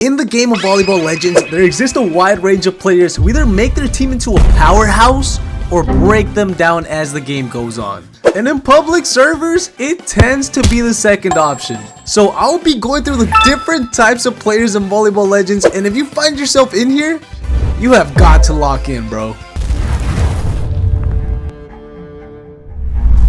In the game of Volleyball Legends, there exists a wide range of players who either make their team into a powerhouse or break them down as the game goes on. And in public servers, it tends to be the second option. So I'll be going through the different types of players in Volleyball Legends, and if you find yourself in here, you have got to lock in, bro.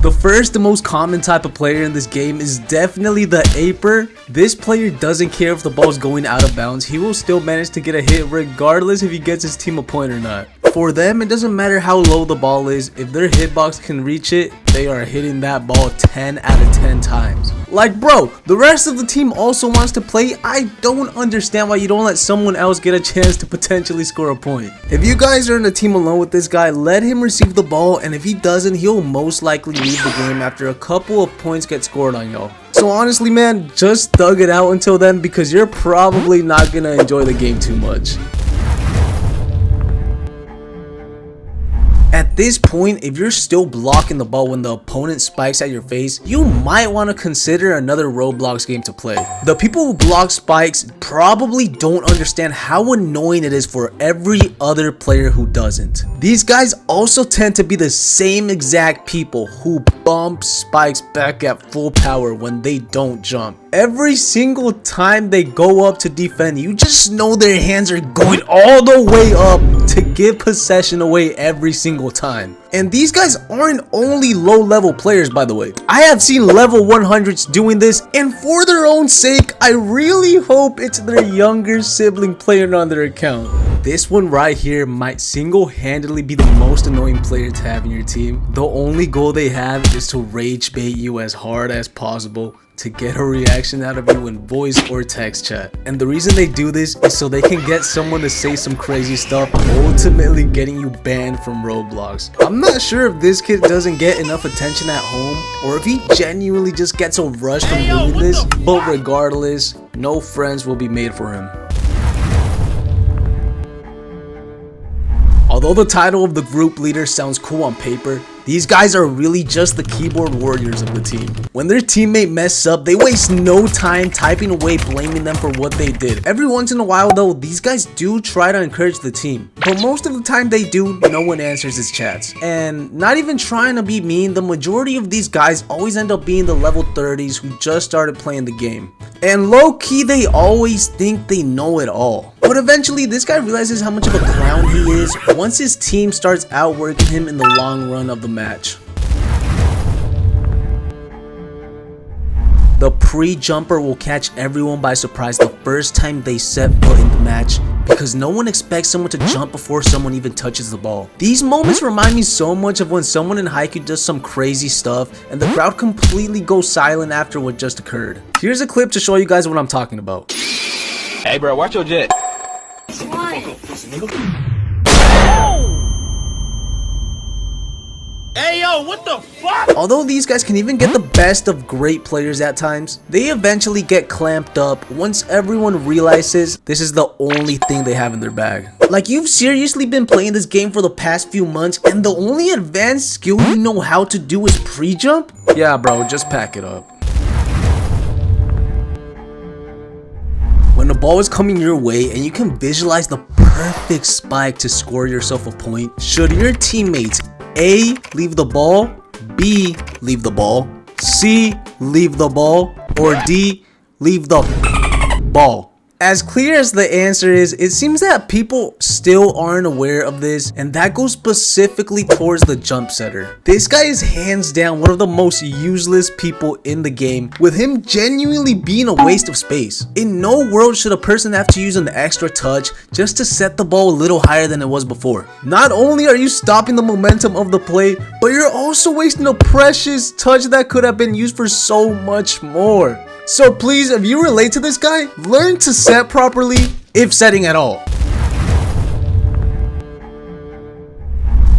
The first and most common type of player in this game is definitely the Aper. This player doesn't care if the ball's going out of bounds, he will still manage to get a hit regardless if he gets his team a point or not. For them, it doesn't matter how low the ball is, if their hitbox can reach it, they are hitting that ball 10 out of 10 times. Like bro, the rest of the team also wants to play. I don't understand why you don't let someone else get a chance to potentially score a point. If you guys are in a team alone with this guy, let him receive the ball, and if he doesn't, he'll most likely leave the game after a couple of points get scored on y'all. So honestly man, just thug it out until then, because you're probably not gonna enjoy the game too much. At this point, if you're still blocking the ball when the opponent spikes at your face, you might want to consider another Roblox game to play. The people who block spikes probably don't understand how annoying it is for every other player who doesn't. These guys also tend to be the same exact people who bump spikes back at full power when they don't jump. Every single time they go up to defend, you just know their hands are going all the way up to give possession away every single time. And these guys aren't only low level players, by the way. I have seen level 100s doing this, and for their own sake, I really hope it's their younger sibling playing on their account. This one right here might single-handedly be the most annoying player to have in your team. The only goal they have is to rage bait you as hard as possible to get a reaction out of you in voice or text chat. And the reason they do this is so they can get someone to say some crazy stuff, ultimately getting you banned from Roblox. I'm not sure if this kid doesn't get enough attention at home, or if he genuinely just gets a rush from doing this, but regardless, no friends will be made for him. Although the title of the group leader sounds cool on paper, these guys are really just the keyboard warriors of the team. When their teammate messes up, they waste no time typing away blaming them for what they did. Every once in a while though, these guys do try to encourage the team, but most of the time they do, no one answers his chats. And not even trying to be mean, the majority of these guys always end up being the level 30s who just started playing the game. And low-key, they always think they know it all. But eventually, this guy realizes how much of a clown he is once his team starts outworking him in the long run of the match. The pre-jumper will catch everyone by surprise the first time they set foot in the match, because no one expects someone to jump before someone even touches the ball. These moments remind me so much of when someone in Haikyuu does some crazy stuff and the crowd completely goes silent after what just occurred. Here's a clip to show you guys what I'm talking about. Hey bro, watch your jet. Hey yo, what the fuck? Although these guys can even get the best of great players at times, they eventually get clamped up once everyone realizes this is the only thing they have in their bag. Like, you've seriously been playing this game for the past few months and the only advanced skill you know how to do is pre-jump? Yeah bro, just pack it up. When the ball is coming your way and you can visualize the perfect spike to score yourself a point, should your teammates A, leave the ball, B, leave the ball, C, leave the ball, or D, leave the ball? As clear as the answer is, it seems that people still aren't aware of this, and that goes specifically towards the jump setter. This guy is hands down one of the most useless people in the game, with him genuinely being a waste of space. In no world should a person have to use an extra touch just to set the ball a little higher than it was before. Not only are you stopping the momentum of the play, but you're also wasting a precious touch that could have been used for so much more. So please, if you relate to this guy, learn to set properly, if setting at all.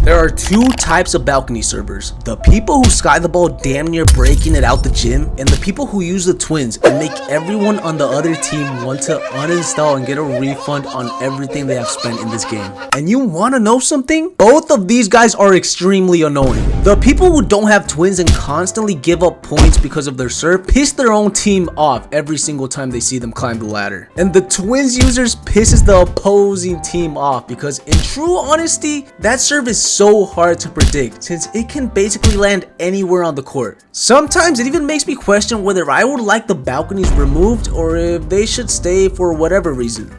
There are two types of balcony servers. The people who sky the ball damn near breaking it out the gym, and the people who use the twins and make everyone on the other team want to uninstall and get a refund on everything they have spent in this game. And you wanna know something? Both of these guys are extremely annoying. The people who don't have twins and constantly give up points because of their serve piss their own team off every single time they see them climb the ladder. And the twins users pisses the opposing team off because in true honesty, that serve is so hard to predict since it can basically land anywhere on the court. Sometimes it even makes me question whether I would like the balconies removed or if they should stay for whatever reason.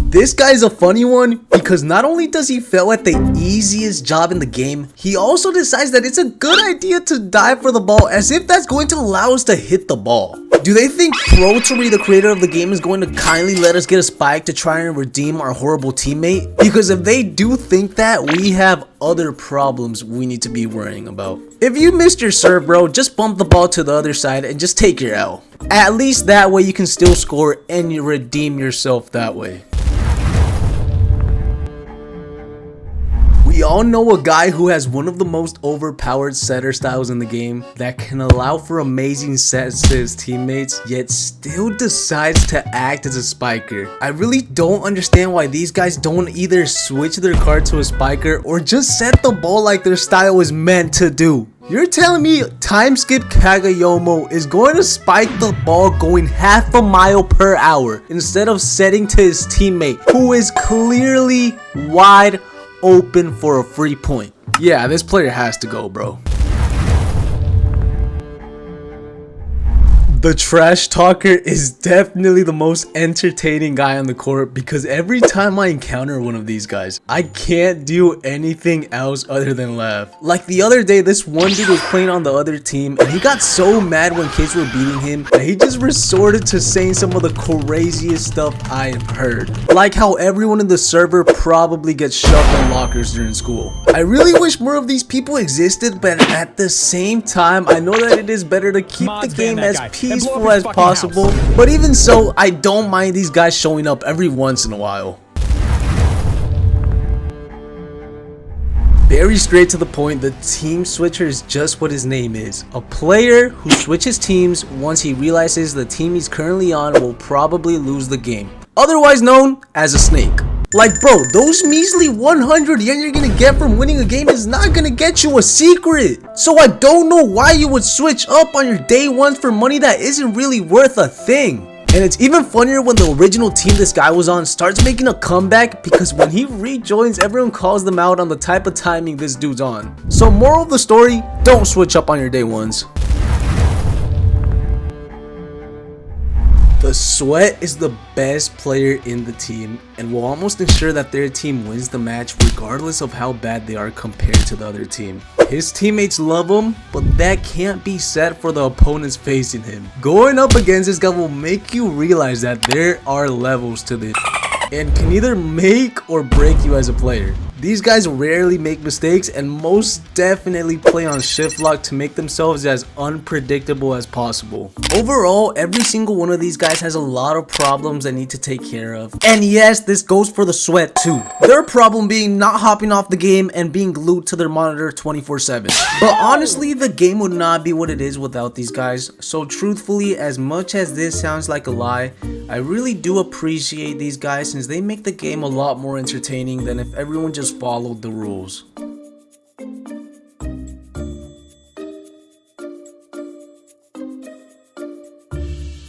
This guy's a funny one because not only does he fail at the easiest job in the game, he also decides that it's a good idea to dive for the ball as if that's going to allow us to hit the ball. Do they think Protery, the creator of the game, is going to kindly let us get a spike to try and redeem our horrible teammate? Because if they do think that, we have other problems we need to be worrying about. If you missed your serve, bro, just bump the ball to the other side and just take your L. At least that way you can still score and you redeem yourself that way. We all know a guy who has one of the most overpowered setter styles in the game that can allow for amazing sets to his teammates, yet still decides to act as a spiker. I really don't understand why these guys don't either switch their card to a spiker or just set the ball like their style is meant to do. You're telling me Time Skip Kagayomo is going to spike the ball going half a mile per hour instead of setting to his teammate who is clearly wide open for a free point? Yeah, this player has to go, bro. The trash talker is definitely the most entertaining guy on the court because every time I encounter one of these guys, I can't do anything else other than laugh. Like the other day, this one dude was playing on the other team and he got so mad when kids were beating him that he just resorted to saying some of the craziest stuff I've heard. Like how everyone in the server probably gets shoved in lockers during school. I really wish more of these people existed, but at the same time, I know that it is better to keep the game as peaceful as possible, but even so, I don't mind these guys showing up every once in a while. Very straight to the point, the team switcher is just what his name is. A player who switches teams once he realizes the team he's currently on will probably lose the game. Otherwise known as a snake. Like bro, those measly 100 yen you're gonna get from winning a game is not gonna get you a secret. So I don't know why you would switch up on your day ones for money that isn't really worth a thing. And it's even funnier when the original team this guy was on starts making a comeback because when he rejoins, everyone calls them out on the type of timing this dude's on. So moral of the story, don't switch up on your day ones. The Sweat is the best player in the team and will almost ensure that their team wins the match regardless of how bad they are compared to the other team. His teammates love him, but that can't be said for the opponents facing him. Going up against this guy will make you realize that there are levels to this and can either make or break you as a player. These guys rarely make mistakes and most definitely play on shift lock to make themselves as unpredictable as possible. Overall, every single one of these guys has a lot of problems they need to take care of. And yes, this goes for the Sweat too. Their problem being not hopping off the game and being glued to their monitor 24/7. But honestly, the game would not be what it is without these guys. So truthfully, as much as this sounds like a lie, I really do appreciate these guys since they make the game a lot more entertaining than if everyone just followed the rules.